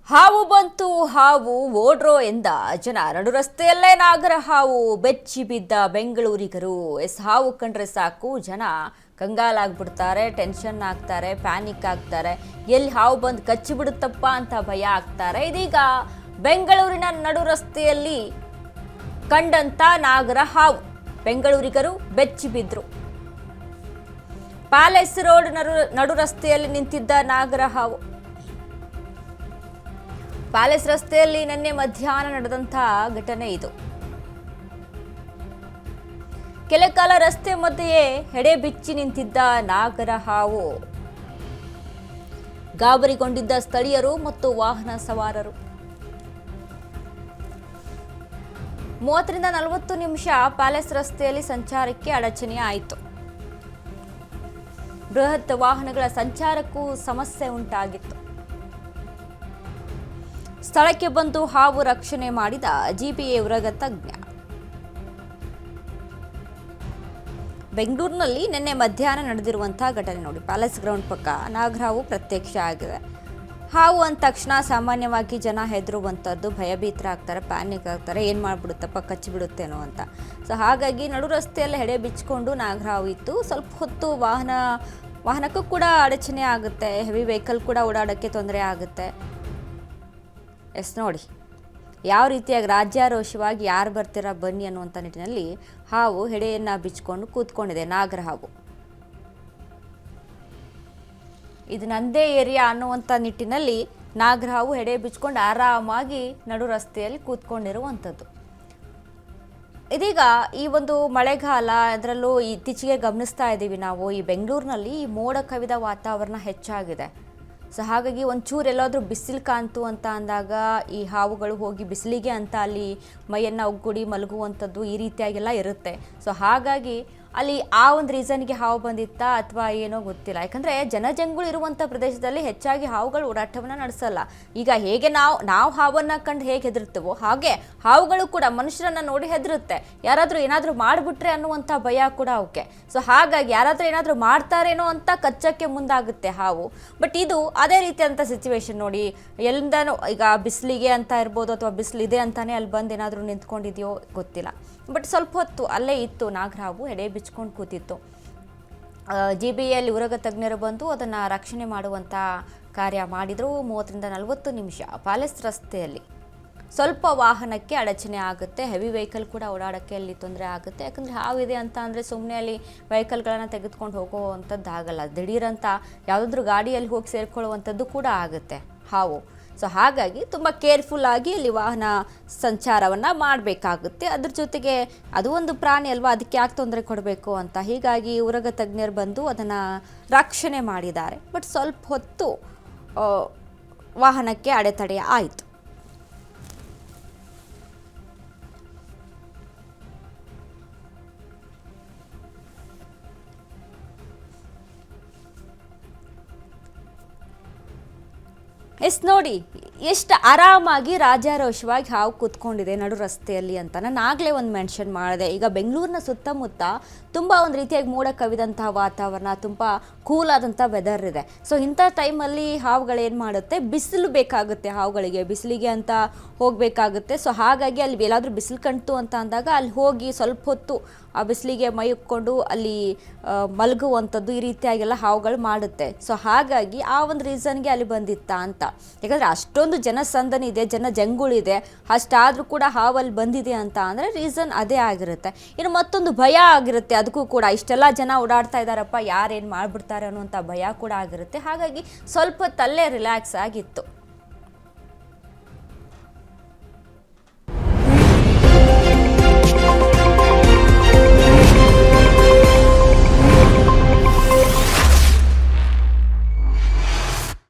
ಹಾವು ಬಂತು ಹಾವು ಓಡ್ರೋ ಎಂದ ಜನ. ನಡು ರಸ್ತೆಯಲ್ಲೇ ನಾಗರ ಹಾವು ಬೆಚ್ಚಿ ಬಿದ್ದ ಬೆಂಗಳೂರಿಗರು. ಹಾವು ಕಂಡ್ರೆ ಸಾಕು ಜನ ಕಂಗಾಲಾಗ್ಬಿಡ್ತಾರೆ, ಟೆನ್ಷನ್ ಆಗ್ತಾರೆ, ಪ್ಯಾನಿಕ್ ಆಗ್ತಾರೆ. ಎಲ್ಲಿ ಹಾವು ಬಂದು ಕಚ್ಚಿ ಬಿಡುತ್ತಪ್ಪ ಅಂತ ಭಯ ಆಗ್ತಾರೆ. ಇದೀಗ ಬೆಂಗಳೂರಿನ ನಡು ರಸ್ತೆಯಲ್ಲಿ ಕಂಡಂತ ನಾಗರ ಹಾವು ಬೆಂಗಳೂರಿಗರು ಬೆಚ್ಚಿ ಬಿದ್ರು. ಪ್ಯಾಲೇಸ್ ರೋಡ್ ನಡು ರಸ್ತೆಯಲ್ಲಿ ನಿಂತಿದ್ದ ನಾಗರ ಹಾವು. ಪ್ಯಾಲೇಸ್ ರಸ್ತೆಯಲ್ಲಿ ನಿನ್ನೆ ಮಧ್ಯಾಹ್ನ ನಡೆದಂತಹ ಘಟನೆ ಇದು. ಕೆಲ ಕಾಲ ರಸ್ತೆ ಮಧ್ಯೆಯೇ ಹೆಡೆ ಬಿಚ್ಚಿ ನಿಂತಿದ್ದ ನಾಗರ ಹಾವು. ಗಾಬರಿಗೊಂಡಿದ್ದ ಸ್ಥಳೀಯರು ಮತ್ತು ವಾಹನ ಸವಾರರು. 30 ರಿಂದ 40 ನಿಮಿಷ ಪ್ಯಾಲೇಸ್ ರಸ್ತೆಯಲ್ಲಿ ಸಂಚಾರಕ್ಕೆ ಅಡಚಣೆ ಆಯಿತು. ಬೃಹತ್ ವಾಹನಗಳ ಸಂಚಾರಕ್ಕೂ ಸಮಸ್ಯೆ ಉಂಟಾಗಿತ್ತು. ಸ್ಥಳಕ್ಕೆ ಬಂದು ಹಾವು ರಕ್ಷಣೆ ಮಾಡಿದ ಜಿಬಿಎ ಉರಗ ತಜ್ಞ. ಬೆಂಗಳೂರಿನಲ್ಲಿ ನಿನ್ನೆ ಮಧ್ಯಾಹ್ನ ನಡೆದಿರುವಂತಹ ಘಟನೆ ನೋಡಿ. ಪ್ಯಾಲೇಸ್ ಗ್ರೌಂಡ್ ಪಕ್ಕ ನಾಗರಹಾವು ಪ್ರತ್ಯಕ್ಷ ಆಗಿದೆ. ಹಾವು ಅಂದ ತಕ್ಷಣ ಸಾಮಾನ್ಯವಾಗಿ ಜನ ಹೆದರುವಂಥದ್ದು, ಭಯಭೀತರಾಗ್ತಾರೆ, ಪ್ಯಾನಿಕ್ ಆಗ್ತಾರೆ, ಏನು ಮಾಡಿಬಿಡುತ್ತಪ್ಪ ಕಚ್ಚಿಬಿಡುತ್ತೇನೋ ಅಂತ. ಸೊ ಹಾಗಾಗಿ ನಡು ರಸ್ತೆಯಲ್ಲಿ ಹೆಡೆ ಬಿಚ್ಚಿಕೊಂಡು ನಾಗರಹಾವು ಇತ್ತು. ಸ್ವಲ್ಪ ಹೊತ್ತು ವಾಹನಕ್ಕೂ ಕೂಡ ಅಡಚಣೆ ಆಗುತ್ತೆ, ಹೆವಿ ವೆಹಿಕಲ್ ಕೂಡ ಓಡಾಡೋಕ್ಕೆ ತೊಂದರೆ ಆಗುತ್ತೆ. ನೋಡಿ ಯಾವ ರೀತಿಯಾಗಿ ರಾಜ್ಯಾರೋಷವಾಗಿ ಯಾರು ಬರ್ತೀರಾ ಬನ್ನಿ ಅನ್ನುವಂಥ ನಿಟ್ಟಿನಲ್ಲಿ ಹಾವು ಹೆಡೆಯನ್ನು ಬಿಚ್ಚಿಕೊಂಡು ಕೂತ್ಕೊಂಡಿದೆ ನಾಗರ ಹಾವು. ಇದು ನಂದೇ ಏರಿಯಾ ಅನ್ನುವಂಥ ನಿಟ್ಟಿನಲ್ಲಿ ನಾಗರ ಹಾವು ಹೆಡೆ ಬಿಚ್ಕೊಂಡು ಆರಾಮಾಗಿ ನಡು ರಸ್ತೆಯಲ್ಲಿ ಕೂತ್ಕೊಂಡಿರುವಂಥದ್ದು. ಇದೀಗ ಈ ಒಂದು ಮಳೆಗಾಲ, ಅದರಲ್ಲೂ ಇತ್ತೀಚೆಗೆ ಗಮನಿಸ್ತಾ ಇದ್ದೀವಿ ನಾವು, ಈ ಬೆಂಗಳೂರಿನಲ್ಲಿ ಈ ಮೋಡ ಕವಿದ ವಾತಾವರಣ ಹೆಚ್ಚಾಗಿದೆ. ಸೊ ಹಾಗಾಗಿ ಒಂಚೂರು ಎಲ್ಲಾದರೂ ಬಿಸಿಲು ಕಾಣ್ತು ಅಂತ ಅಂದಾಗ ಈ ಹಾವುಗಳು ಹೋಗಿ ಬಿಸಿಲಿಗೆ ಅಂತ ಅಲ್ಲಿ ಮೈಯನ್ನು ಒಗ್ಗೂಡಿ ಮಲಗುವಂಥದ್ದು ಈ ರೀತಿಯಾಗೆಲ್ಲ ಇರುತ್ತೆ. ಸೊ ಹಾಗಾಗಿ ಅಲ್ಲಿ ಆ ಒಂದು ರೀಸನ್ಗೆ ಹಾವು ಬಂದಿತ್ತಾ ಅಥವಾ ಏನೋ ಗೊತ್ತಿಲ್ಲ. ಯಾಕಂದರೆ ಜನಜಂಗುಳು ಇರುವಂಥ ಪ್ರದೇಶದಲ್ಲಿ ಹೆಚ್ಚಾಗಿ ಹಾವುಗಳು ಓಡಾಟವನ್ನು ನಡೆಸಲ್ಲ. ಈಗ ಹೇಗೆ ನಾವು ಹಾವನ್ನು ಕಂಡು ಹೇಗೆ ಹೆದರುತ್ತವೋ ಹಾಗೆ ಹಾವುಗಳು ಕೂಡ ಮನುಷ್ಯರನ್ನು ನೋಡಿ ಹೆದರುತ್ತೆ. ಯಾರಾದರೂ ಏನಾದರೂ ಮಾಡಿಬಿಟ್ರೆ ಅನ್ನುವಂಥ ಭಯ ಕೂಡ ಅವಕ್ಕೆ. ಸೊ ಹಾಗಾಗಿ ಯಾರಾದರೂ ಏನಾದರೂ ಮಾಡ್ತಾರೇನೋ ಅಂತ ಕಚ್ಚಕ್ಕೆ ಮುಂದಾಗುತ್ತೆ ಹಾವು. ಬಟ್ ಇದು ಅದೇ ರೀತಿಯಂಥ ಸಿಚುವೇಶನ್ ನೋಡಿ. ಎಲ್ಲಿಂದನೂ ಈಗ ಬಿಸಿಲಿಗೆ ಅಂತ ಇರ್ಬೋದು ಅಥವಾ ಬಿಸಿಲಿದೆ ಅಂತಾನೆ ಅಲ್ಲಿ ಬಂದು ಏನಾದರೂ ನಿಂತ್ಕೊಂಡಿದೆಯೋ ಗೊತ್ತಿಲ್ಲ. ಬಟ್ ಸ್ವಲ್ಪ ಹೊತ್ತು ಅಲ್ಲೇ ಇತ್ತು ನಾಗರಹಾವು, ಹೆಡೆ ಬಿಚ್ಕೊಂಡು ಕೂತಿತ್ತು. ಜಿಬಿಎಲ್ಲಿ ಉರಗ ತಜ್ಞರು ಬಂದು ಅದನ್ನು ರಕ್ಷಣೆ ಮಾಡುವಂಥ ಕಾರ್ಯ ಮಾಡಿದರು. 30 ರಿಂದ 40 ನಿಮಿಷ ಪ್ಯಾಲೇಸ್ ರಸ್ತೆಯಲ್ಲಿ ಸ್ವಲ್ಪ ವಾಹನಕ್ಕೆ ಅಡಚಣೆ ಆಗುತ್ತೆ, ಹೆವಿ ವೆಹಿಕಲ್ ಕೂಡ ಓಡಾಡೋಕ್ಕೆ ಅಲ್ಲಿ ತೊಂದರೆ ಆಗುತ್ತೆ. ಯಾಕಂದರೆ ಹಾವಿದೆ ಅಂತ ಅಂದರೆ ಸುಮ್ಮನೆ ಅಲ್ಲಿ ವೆಹಿಕಲ್ಗಳನ್ನು ತೆಗೆದುಕೊಂಡು ಹೋಗುವಂಥದ್ದು ಆಗಲ್ಲ. ದಿಢೀರಂತ ಯಾವುದಾದ್ರೂ ಗಾಡಿಯಲ್ಲಿ ಹೋಗಿ ಸೇರಿಕೊಳ್ಳುವಂಥದ್ದು ಕೂಡ ಆಗುತ್ತೆ ಹಾವು. ಸೊ ಹಾಗಾಗಿ ತುಂಬ ಕೇರ್ಫುಲ್ಲಾಗಿ ಇಲ್ಲಿ ವಾಹನ ಸಂಚಾರವನ್ನು ಮಾಡಬೇಕಾಗುತ್ತೆ. ಅದ್ರ ಜೊತೆಗೆ ಅದು ಒಂದು ಪ್ರಾಣಿ ಅಲ್ವಾ, ಅದಕ್ಕೆ ಯಾಕೆ ತೊಂದರೆ ಕೊಡಬೇಕು ಅಂತ. ಹೀಗಾಗಿ ಉರಗ ತಜ್ಞರು ಬಂದು ಅದನ್ನು ರಕ್ಷಣೆ ಮಾಡಿದ್ದಾರೆ. ಬಟ್ ಸ್ವಲ್ಪ ಹೊತ್ತು ವಾಹನಕ್ಕೆ ಅಡೆತಡೆ ಆಯಿತು. ನೋಡಿ ಎಷ್ಟು ಆರಾಮಾಗಿ ರಾಜಾರೋಷವಾಗಿ ಹಾವು ಕೂತ್ಕೊಂಡಿದೆ ನಡು ರಸ್ತೆಯಲ್ಲಿ ಅಂತ ನಾನು ಆಗಲೇ ಒಂದು ಮೆನ್ಷನ್ ಮಾಡಿದೆ. ಈಗ ಬೆಂಗಳೂರಿನ ಸುತ್ತಮುತ್ತ ತುಂಬ ಒಂದು ರೀತಿಯಾಗಿ ಮೋಡ ಕವಿದಂತಹ ವಾತಾವರಣ, ತುಂಬ ಕೂಲ್ ಆದಂಥ ವೆದರ್ ಇದೆ. ಸೊ ಇಂಥ ಟೈಮಲ್ಲಿ ಹಾವುಗಳೇನು ಮಾಡುತ್ತೆ, ಬಿಸಿಲು ಬೇಕಾಗುತ್ತೆ ಹಾವುಗಳಿಗೆ, ಬಿಸಿಲಿಗೆ ಅಂತ ಹೋಗಬೇಕಾಗುತ್ತೆ. ಸೊ ಹಾಗಾಗಿ ಅಲ್ಲಿ ಎಲ್ಲಾದರೂ ಬಿಸಿಲು ಕಂಡ್ತು ಅಂತ ಅಂದಾಗ ಅಲ್ಲಿ ಹೋಗಿ ಸ್ವಲ್ಪ ಹೊತ್ತು ಆ ಬಿಸಿಲಿಗೆ ಮೈ ಉಕ್ಕೊಂಡು ಅಲ್ಲಿ ಮಲಗುವಂಥದ್ದು ಈ ರೀತಿಯಾಗೆಲ್ಲ ಹಾವುಗಳು ಮಾಡುತ್ತೆ. ಸೊ ಹಾಗಾಗಿ ಆ ಒಂದು ರೀಸನ್ಗೆ ಅಲ್ಲಿ ಬಂದಿತ್ತ ಅಂತ. ಯಾಕಂದರೆ ಅಷ್ಟೊಂದು ಜನಸಂದಣಿ ಇದೆ, ಜನಜಂಗುಳಿದೆ, ಅಷ್ಟಾದರೂ ಕೂಡ ಹಾವಲ್ಲಿ ಬಂದಿದೆ ಅಂತ ಅಂದರೆ ರೀಸನ್ ಅದೇ ಆಗಿರುತ್ತೆ. ಇನ್ನು ಮತ್ತೊಂದು ಭಯ ಆಗಿರುತ್ತೆ ಅದಕ್ಕೂ ಕೂಡ. ಇಷ್ಟೆಲ್ಲ ಜನ ಓಡಾಡ್ತಾ ಇದ್ದಾರಪ್ಪ, ಯಾರೇನು ಮಾಡಿಬಿಡ್ತಾರೆ ಅನ್ನುವಂಥ ಭಯ ಕೂಡ ಆಗಿರುತ್ತೆ. ಹಾಗಾಗಿ ಸ್ವಲ್ಪ ತಲ್ಲೇ ರಿಲ್ಯಾಕ್ಸ್ ಆಗಿತ್ತು.